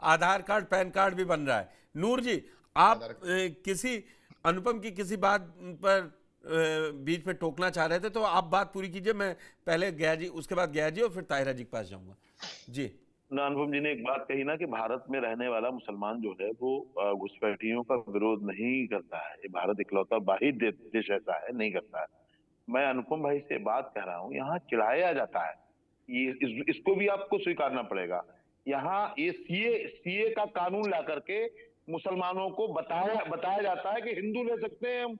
आधार card pan card भी बन रहा है। नूर जी, आप किसी अनुपम की किसी बात पर बीच में टोकना चाह रहे थे, तो आप बात पूरी कीजिए। मैं पहले गया जी, उसके बाद गया जी, और फिर ताहिरा जी के पास जाऊंगा जी। अनुपम जी ने एक बात कही ना कि भारत में रहने वाला मुसलमान जो है वो घुसपैठियों का विरोध नहीं करता है। ये भारत इकलौता वाहिद देश ऐसा है, नहीं करता है। मैं अनुपम भाई से बात कह रहा हूँ, यहाँ चिढ़ाया जाता है, इसको भी आपको स्वीकारना पड़ेगा। यहाँ ये सीए का कानून ला करके मुसलमानों को बताया जाता है कि हिंदू ले सकते हैं हम।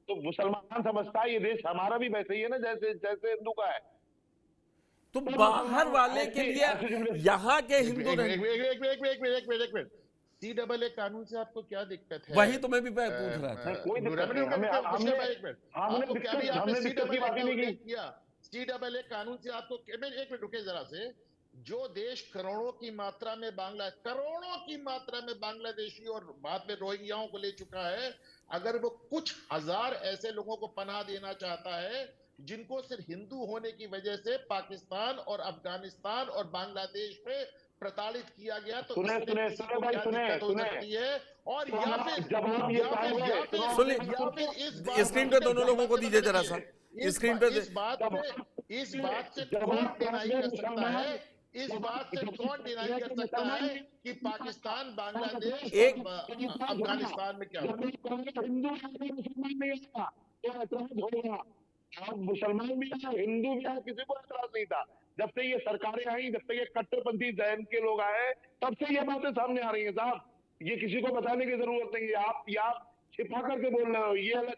तो मुसलमान समझता है ये देश हमारा भी वैसे ही है ना, जैसे जैसे हिंदू का है। तो बाहर वाले के लिए यहाँ के हिंदू CAA कानून से आपको क्या दिक्कत है? वही तो मैं भी पूछ रहा था। कोई दिक्कत नहीं, CAA कानून से आपको, एक मिनट रुके जरा से। जो देश करोड़ों की मात्रा में बांग्लादेशी और बाद में रोहिंग्याओं को ले चुका है, अगर वो कुछ हजार ऐसे लोगों को पनाह देना चाहता है जिनको सिर्फ हिंदू होने की वजह से पाकिस्तान और अफगानिस्तान और बांग्लादेश में प्रताड़ित किया गया, तो सुने और या फिर स्क्रीन पे दोनों लोगों को दीजिए जरा सा स्क्रीन पे। इस बात से कौन डिनाई कर सकता है, इस बात से कौन डिनाई कर सकता है कि पाकिस्तान, बांग्लादेश, अफगानिस्तान में क्या होगा? आप मुसलमान भी आए, हिंदू भी आए, किसी को एतराज नहीं था। जब से ये सरकारें आई, जब से ये कट्टरपंथी जैन के लोग आए, तब से ये बातें सामने आ रही हैं साहब। ये किसी को बताने की जरूरत नहीं है। आप छिपा करके बोल रहे हो, ये अलग,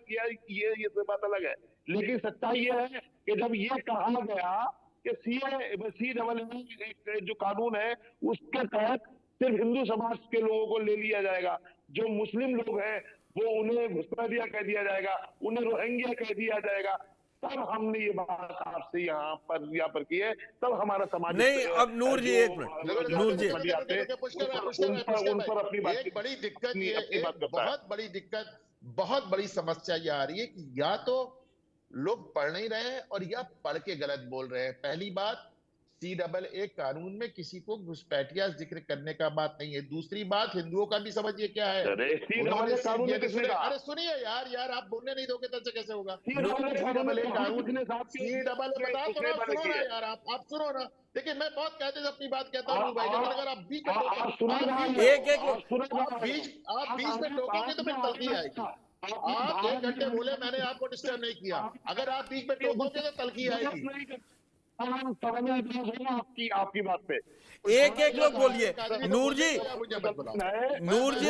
ये बात अलग है। लेकिन सच्चाई ये है कि जब ये कहा गया कि CAA जो कानून है उसके तहत सिर्फ हिंदू समाज के लोगों को ले लिया जाएगा, जो मुस्लिम लोग हैं वो उन्हें घुसपैठिया कह दिया जाएगा, उन्हें रोहिंग्या कह दिया जाएगा। तब हमने ये बात आपसे यहाँ पर की है, तब हमारा समाज नहीं। अब नूर जी, एक मिनट, नूर जी, उन पर अपनी बात, एक बड़ी दिक्कत ये, बहुत बड़ी समस्या ये आ रही है कि या तो लोग पढ़ नहीं रहे हैं और या पढ़ के गलत बोल रहे हैं। पहली बात, CAA कानून में किसी को घुसपैठिया जिक्र करने का बात नहीं है। दूसरी बात, हिंदुओं का भी समझिए क्या है। अरे सुनिए यार आप बोलने नहीं दोगे तो कैसे होगा? CAA कानून, बता तो सुनो ना यार, आप सुनो ना। देखिए मैं बहुत कहते हैं अपनी बात कहता हूँ भाई, अगर आप बीच में टोकोगे तो फिर तलखी आएगी। आप 1 घंटे बोले, मैंने आपको डिस्टर्ब नहीं किया। अगर आप बीच में टोकोगे तो तलखी आएगी। आपकी बात पे एक लोग बोलिए। नूर जी,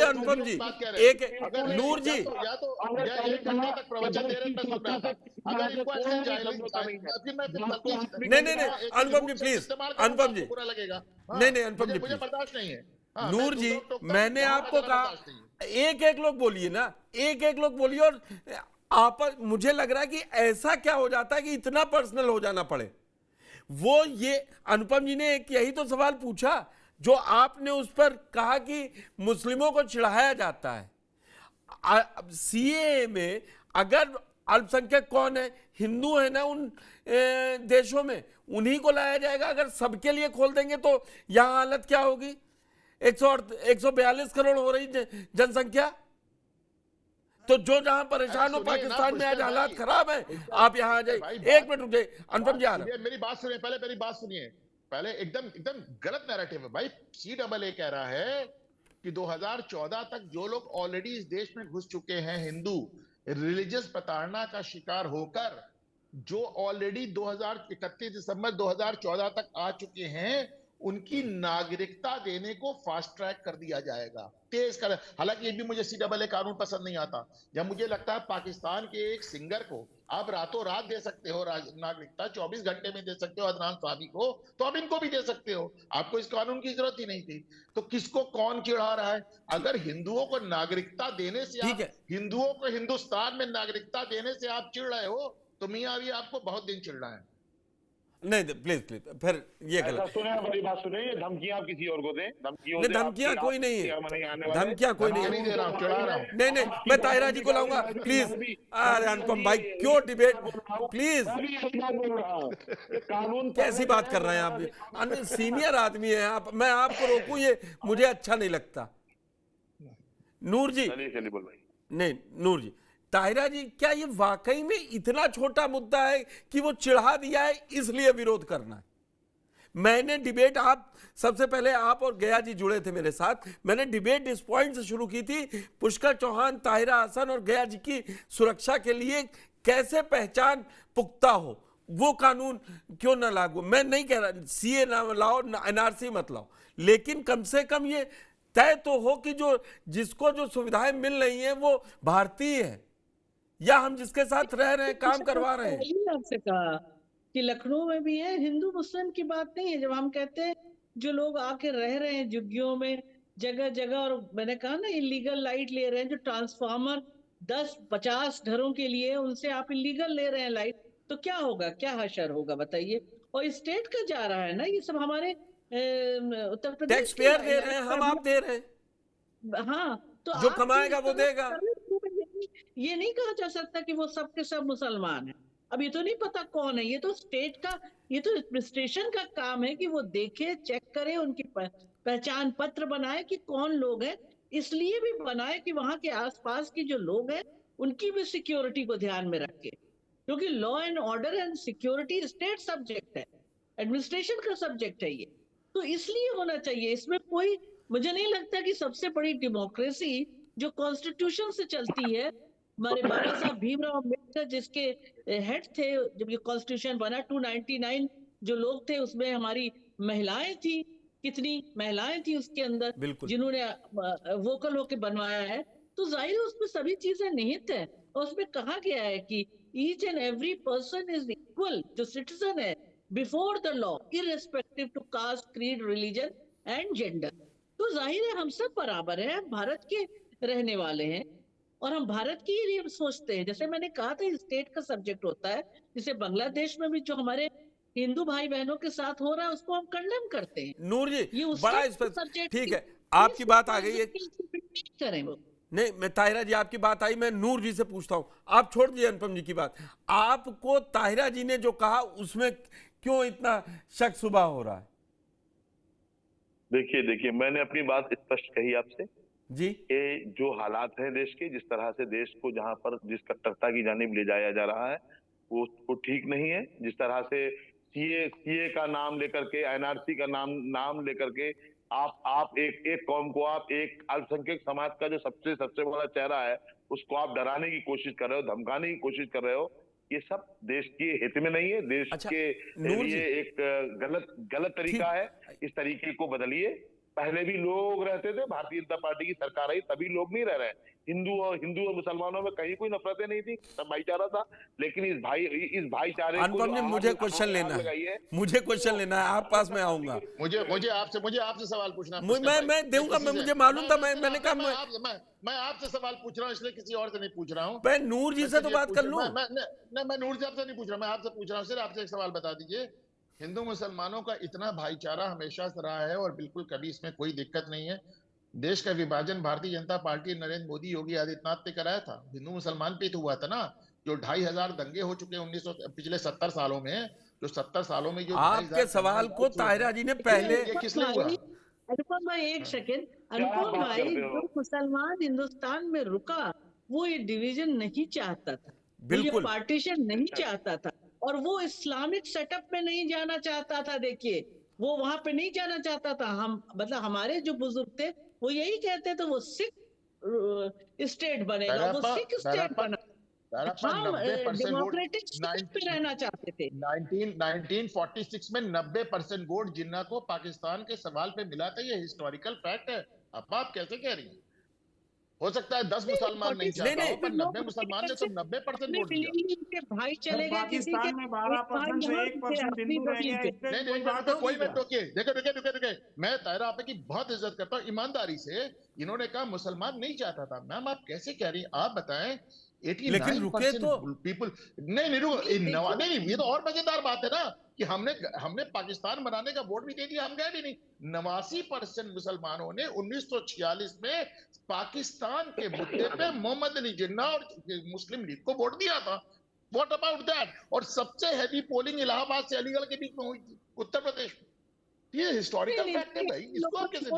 अनुपम जी, नूर जी, या तो 1 घंटे तक प्रवचन दे रहे हैं, मैं सुन रहा था। अगर इनको ऐसे नहीं, अनुपम जी प्लीज, अनुपम जी, बुरा लगेगा। नहीं, अनुपम जी मुझे बर्दाश्त नहीं है। नूर जी, मैंने आपको कहा एक लोग बोलिए ना, एक लोग बोलिए। और आप, मुझे लग रहा है कि ऐसा क्या हो जाता है कि इतना पर्सनल हो जाना पड़े। वो ये अनुपम जी ने एक यही तो सवाल पूछा जो आपने उस पर कहा कि मुस्लिमों को चिढ़ाया जाता है। CAA में अगर अल्पसंख्यक कौन है, हिंदू है ना उन देशों में, उन्हीं को लाया जाएगा। अगर सबके लिए खोल देंगे तो यहां हालत क्या होगी? 142 करोड़ हो रही जनसंख्या। तो जो जहां परेशान हो, पाकिस्तान में आज हालात खराब है, आप यहां आ जाइए। 1 मिनट रुक जाइए, अनुपम जी आ रहे हैं। मेरी बात सुनिए, पहले मेरी बात सुनिए। पहले एकदम गलत नैरेटिव है भाई। CAA कह रहा है कि 2014 तक जो लोग ऑलरेडी इस देश में घुस चुके हैं, हिंदू, रिलीजियस प्रताड़ना का शिकार होकर, जो ऑलरेडी 31 दिसंबर 2014 तक आ चुके हैं, उनकी नागरिकता देने को फास्ट ट्रैक कर दिया जाएगा, तेज कर। हालांकि ये भी मुझे CAA कानून पसंद नहीं आता। जब मुझे लगता है पाकिस्तान के एक सिंगर को आप रातों रात दे सकते हो नागरिकता, 24 घंटे में दे सकते हो अदनान साहबी को, तो आप इनको भी दे सकते हो। आपको इस कानून की जरूरत ही नहीं थी। तो किसको कौन चिढ़ा रहा है? अगर हिंदुओं को नागरिकता देने से, हिंदुओं को हिंदुस्तान में नागरिकता देने से आप चिढ़ रहे हो, तो मियां अभी आपको बहुत दिन चिढ़ना है। नहीं प्लीज प्लीज, फिर ये ऐसा गलत। सुने, बड़ी बात सुने, ये धमकियां आप किसी और को दें, धमकियों नहीं से धमकियां आपकी- कोई नहीं आपकी है, हम नहीं आने वाले। धमकियां कोई नहीं नहीं है। दे रहा हूं, चिढ़ा रहा हूं। नहीं नहीं, मैं ताहिरा जी को लाऊंगा प्लीज। अरे अनुपम भाई क्यों डिबेट, प्लीज कानून कैसी बात कर रहे हैं आप, सीनियर आदमी हैं आप, मैं आपको रोकूं ये मुझे अच्छा नहीं लगता। नूर जी, चलिए चलिए बोल भाई। नहीं नूर जी, ताहिरा जी क्या ये वाकई में इतना छोटा मुद्दा है कि वो चिढ़ा दिया है इसलिए विरोध करना है? मैंने डिबेट, आप सबसे पहले आप और गया जी जुड़े थे मेरे साथ, मैंने डिबेट इस पॉइंट से शुरू की थी, पुष्कर चौहान, ताहिरा हसन और गया जी की सुरक्षा के लिए कैसे पहचान पुख्ता हो, वो कानून क्यों ना लागू। मैं नहीं कह रहा सीए ना लाओ, एनआरसी मत लाओ, लेकिन कम से कम ये तय तो हो कि जो जिसको जो सुविधाएं मिल रही हैं वो भारतीय है, या हम जिसके साथ रह रहे हैं काम करवा रहे हैं। वही आपसे कहा कि लखनऊ में भी है, हिंदू मुस्लिम की बात नहीं है। जब हम कहते हैं जो लोग आके रह रहे हैं झुग्गियों में जगह जगह, और मैंने कहा ना इलीगल लाइट ले रहे हैं, जो ट्रांसफार्मर 10-50 घरों के लिए उनसे आप इलीगल ले रहे हैं लाइट, तो क्या होगा, क्या हशर होगा बताइए। और स्टेट का जा रहा है ना ये सब, हमारे उत्तर प्रदेश टैक्स पेयर दे रहे हैं हम, आप दे रहे हैं, हाँ, तो जो आप कमाएगा वो देगा। ये नहीं कहा जा सकता कि वो सब के सब मुसलमान हैं। अब ये तो नहीं पता कौन है, ये तो स्टेट का, ये तो एडमिनिस्ट्रेशन का काम है कि वो देखे, चेक करे, उनकी पहचान पत्र बनाए कि कौन लोग हैं। इसलिए भी बनाए कि वहां के आसपास के जो लोग हैं उनकी भी सिक्योरिटी को ध्यान में रखे, क्योंकि law and order and security state subject है, एडमिनिस्ट्रेशन का सब्जेक्ट है ये, तो इसलिए होना चाहिए। इसमें कोई, मुझे नहीं लगता कि सबसे बड़ी डेमोक्रेसी जो कॉन्स्टिट्यूशन से चलती है, हमारे बाबा साहब भीमराव अम्बेडकर जिसके हेड थे जब ये कॉन्स्टिट्यूशन बना, 299 जो लोग थे उसमें हमारी महिलाएं थी, कितनी महिलाएं थी उसके अंदर जिन्होंने वोकल होके बनवाया है, तो जाहिर है उसमें सभी चीजें निहित है। और उसमें कहा गया है कि each and every person is equal, जो सिटीजन है, before the law, irrespective to caste, creed, religion and gender. तो जाहिर है हम सब बराबर हैं, भारत के रहने वाले हैं और हम भारत के लिए सोचते हैं। जैसे मैंने कहा था स्टेट का सब्जेक्ट होता है, जैसे बांग्लादेश में भी जो हमारे हिंदू भाई बहनों के साथ हो रहा है उसको हम कंडेम करते हैं। नूर जी ये बड़ा सब्जेक्ट, ठीक है, आपकी बात आ गई है, करें नहीं मैं ताहिरा जी आपकी बात आई, मैं नूर जी से पूछता हूं, आप छोड़ दीजिए अनुपम जी की बात, आपको ताहिरा जी ने जो कहा उसमें क्यों इतना शक सुबह हो रहा है? देखिए मैंने अपनी बात स्पष्ट कही आपसे जी, कि जो हालात हैं देश के, जिस तरह से देश को जहां पर जिस कट्टरता की जानिब ले जाया जा रहा है वो ठीक नहीं है। जिस तरह से सीए का नाम लेकर के, एनआरसी का नाम लेकर के आप एक कौम को, आप एक अल्पसंख्यक समाज का जो सबसे बड़ा चेहरा है उसको आप डराने की कोशिश कर रहे हो, धमकाने की कोशिश कर रहे हो, ये सब देश के हित में नहीं है, देश के लिए एक गलत तरीका है। इस तरीके को बदलिए। पहले भी लोग रहते थे, भारतीय जनता पार्टी की सरकार आई तभी लोग नहीं रह रहे। हिंदू और मुसलमानों में कहीं कोई नफरतें नहीं थी, सब भाईचारा था। लेकिन इस भाईचारे अनुपम जी मुझे क्वेश्चन लेना है, मुझे क्वेश्चन लेना है, आप पास में आऊंगा। मुझे आपसे सवाल पूछना, मैं दूंगा, मुझे मालूम था, मैंने कहा मैं आपसे सवाल पूछ रहा हूँ, इसलिए किसी और से नहीं पूछ रहा हूँ। मैं नूर जी से तो बात कर लूं। मैं नूर जी आपसे नहीं पूछ रहा, मैं आपसे पूछ रहा हूँ। सिर्फ आपसे एक सवाल बता दीजिए, हिंदू मुसलमानों का इतना भाईचारा हमेशा से रहा है और बिल्कुल कभी इसमें कोई दिक्कत नहीं है। देश का विभाजन भारतीय जनता पार्टी, नरेंद्र मोदी, योगी आदित्यनाथ ने कराया था, हिंदू मुसलमान पे तो हुआ था ना। जो 2500 दंगे हो चुके हैं पिछले 70 सालों में, जो 70 सालों में जो आपके सवाल को ताहिरा जी ने पहले, किसने हुआ? अनुपम भाई एक सेकेंड, अनुपम भाई, जो मुसलमान हिंदुस्तान में रुका वो ये डिवीजन नहीं चाहता था, बिल्कुल पार्टीशन नहीं चाहता था, और वो इस्लामिक सेटअप में नहीं जाना चाहता था। देखिए वो वहां पे नहीं जाना चाहता था। हम मतलब हमारे जो बुजुर्ग थे वो यही कहते थे वो सिख स्टेट बनेगा, वो सिख स्टेट बना, हम डेमोक्रेटिक स्टेट पे रहना चाहते थे। 1946 में 90% वोट जिन्ना को पाकिस्तान के सवाल पे मिला था, ये हिस्टोरिकल फैक्ट है। अब आप कैसे कह रही हैं? हो सकता है 10 मुसलमान नहीं चाहता हो, पर 90 मुसलमान ने तो 90% वोट दिया। भाई चले गए किसी के, में 12% से 1% हिंदू रह गया, नहीं, कोई मत टोकिए। देखो, मैं ताहिरा आपकी बहुत इज्जत करता हूँ, ईमानदारी से। इन्होंने कहा मुसलमान नहीं चाहता था। मैम आप कैसे कह रही हैं? आप बताएं, 89% रुके तो पीपल नहीं, ये तो और मजेदार बात है ना। कि हमने पाकिस्तान बनाने का वोट भी दे दिया, हम गए भी नहीं। 89% मुसलमानों ने 1946 में पाकिस्तान के मुद्दे पे मोहम्मद अली जिन्ना और मुस्लिम लीग को वोट दिया था। What about that? और सबसे हैवी पोलिंग इलाहाबाद से अलीगढ़ के बीच में हुई थी, उत्तर प्रदेश में। ये हिस्टोरिकल फैक्ट है भाई, इसको आप कैसे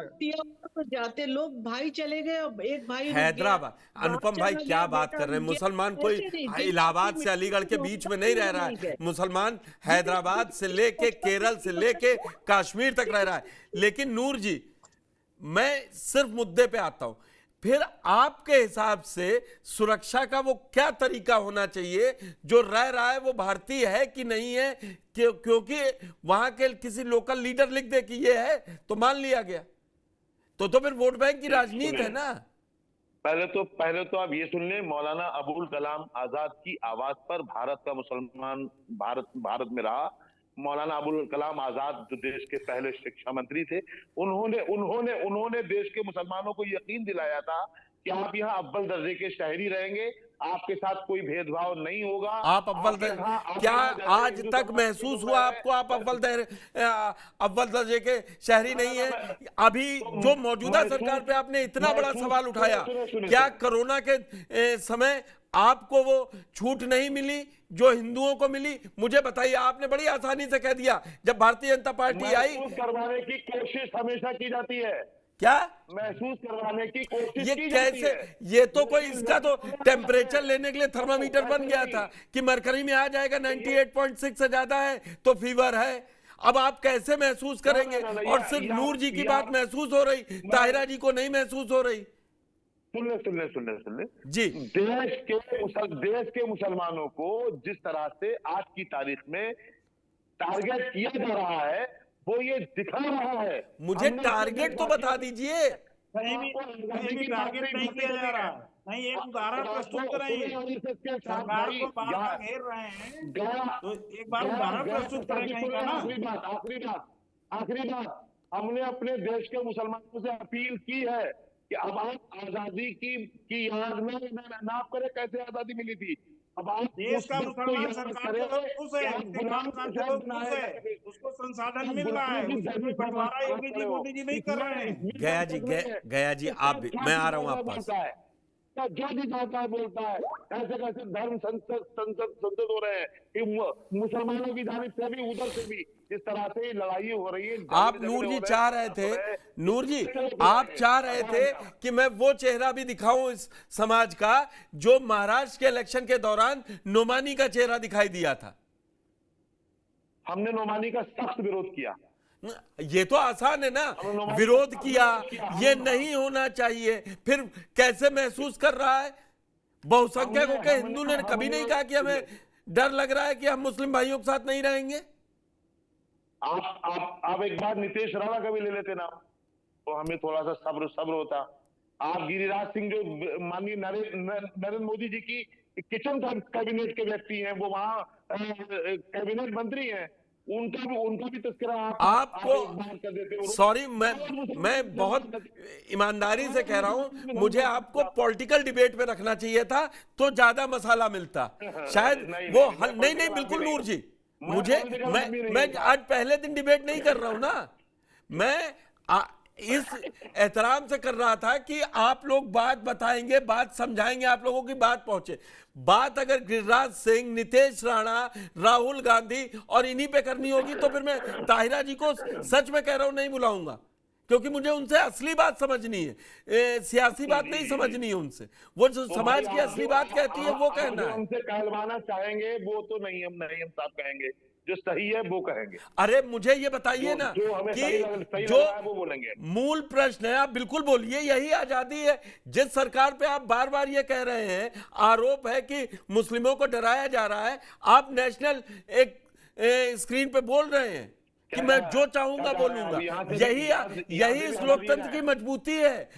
तो जाते लोग भाई चले गए और एक भाई रुक गया, हैदराबाद, अनुपम भाई चला क्या गया, बात बेटा कर रहे हैं? रुक गया। मुसलमान ऐसे कोई नहीं, देश इलाहाबाद की से अलीगढ़ के मिट्टी बीच में नहीं रह रहा नहीं है। गए। मुसलमान हैदराबाद से लेके केरल से लेके कश्मीर तक रह रहा है। लेकिन नूर जी, मैं सिर्फ मुद्दे पे आता हूं, फिर आपके हिसाब से सुरक्षा का वो क्या तरीका होना चाहिए? जो रह रहा है वो भारतीय है कि नहीं है? क्योंकि वहां के किसी लोकल लीडर लिख दे कि ये है तो मान लिया गया, तो फिर वोट बैंक की राजनीति है ना। पहले तो आप ये सुन लें, मौलाना अबुल कलाम आजाद की आवाज पर भारत का मुसलमान भारत में रहा। मौलाना अबुल कलाम आजाद जो देश के पहले शिक्षा मंत्री थे, उन्होंने देश के मुसलमानों को यकीन दिलाया था कि आप यहाँ अव्वल दर्जे के शहरी रहेंगे, आपके साथ कोई भेदभाव नहीं होगा। आप क्या आज तक महसूस हुआ आपको आप अव्वल दर्जे के शहरी नहीं है? अभी जो मौजूदा सरकार पे आपने इतना बड़ा सवाल उठाया, क्या कोरोना के समय आपको वो छूट नहीं मिली जो हिंदुओं को मिली? मुझे बताइए, आपने बड़ी आसानी से कह दिया जब भारतीय जनता पार्टी आई। करवाने की कोशिश हमेशा की जाती है, क्या महसूस करवाने की कोशिश ये की जाती कैसे? है। ये तो कोई इसका तो टेम्परेचर लेने के लिए थर्मामीटर बन गया था कि मरकरी में आ जाएगा 98.6 से ज्यादा है तो फीवर है। अब आप कैसे महसूस करेंगे? और सिर्फ नूर जी की बात महसूस हो रही, ताहिरा जी को नहीं महसूस हो रही। सुन ले जी, देश के मुसलमानों को जिस तरह से आज की तारीख में टारगेट किया जा रहा है, वो ये दिखा रहा है। मुझे टारगेट तो बता दीजिए। कहीं भी टारगेट नहीं किया जा रहा। नहीं, एक उदाहरण प्रस्तुत कराइए। सरकार को बार बार घेर रहे हैं, तो एक बार उदाहरण प्रस्तुत करें कहीं का ना। आखिरी बात, हमने अपने देश के मुसलमानों से अपील की है कि अब आप आजादी की याद में नाप करें कैसे आजादी मिली थी। अब आप देश का मुसलमान सरकार को खुश है, उसके काम काज से लोग खुश है, उसको संसाधन मिल रहा है, उसको कोई बंटवारा योगी जी मोदी जी नहीं कर रहे हैं। गया जी आप भी, मैं आ रहा हूं आप पास। जो भी चाहता है बोलता है। कैसे कैसे धर्म संसद हो रहे हैं कि मुसलमानों की जानिब से भी उधर से भी इस तरह से लड़ाई हो रही है। आप नूर जी चाह रहे थे, नूर जी आप चाह रहे थे कि मैं वो चेहरा भी दिखाऊं इस समाज का जो महाराष्ट्र के इलेक्शन के दौरान नोमानी का चेहरा दिखाई दिया था। हमने नोमानी का सख्त विरोध किया। ये तो आसान है ना, विरोध किया, ये नहीं होना चाहिए, फिर कैसे महसूस कर रहा है? बहुसंख्यकों के हिंदू ने कभी नहीं कहा कि हमें डर लग रहा है कि हम मुस्लिम भाइयों के साथ नहीं रहेंगे। आप एक बार नीतीश राणा का भी ले लेते ना, तो हमें थोड़ा सा सब्र होता। आप गिरिराज सिंह जो माननीय नरेंद्र मोदी जी की किचन कैबिनेट के व्यक्ति हैं, वो वहां कैबिनेट मंत्री हैं, उनका भी तस्करा आपको सॉरी, मैं बहुत ईमानदारी से कह रहा हूं, मुझे आपको पॉलिटिकल डिबेट में रखना चाहिए था तो ज्यादा मसाला मिलता शायद। वो नहीं बिल्कुल नूर जी, मैं आज पहले दिन डिबेट नहीं कर रहा हूं ना, मैं इस एहतराम से कर रहा था कि आप लोग बात बताएंगे, बात समझाएंगे, आप लोगों की बात पहुंचे। बात अगर गिरिराज सिंह, नितेश राणा, राहुल गांधी और इन्हीं पे करनी होगी तो फिर मैं ताहिरा जी को सच में कह रहा हूं नहीं बुलाऊंगा, क्योंकि मुझे उनसे असली बात समझनी है, सियासी बात नहीं समझनी है उनसे। वो जो समाज की असली बात कहती है वो कहना है। हमसे कहलवाना चाहेंगे वो तो नहीं, हम साहब कहेंगे, जो सही है वो कहेंगे। अरे मुझे ये बताइए ना कि जो वो बोलेंगे। मूल प्रश्न है, आप बिल्कुल बोलिए, यही आजादी है। जिस सरकार पे आप बार बार ये कह रहे हैं, आरोप है कि मुस्लिमों को डराया जा रहा है, आप नेशनल एक स्क्रीन पे बोल रहे हैं कि मैं जो चाहूंगा बोलूंगा। यही इस लोकतंत्र की मजबूती है।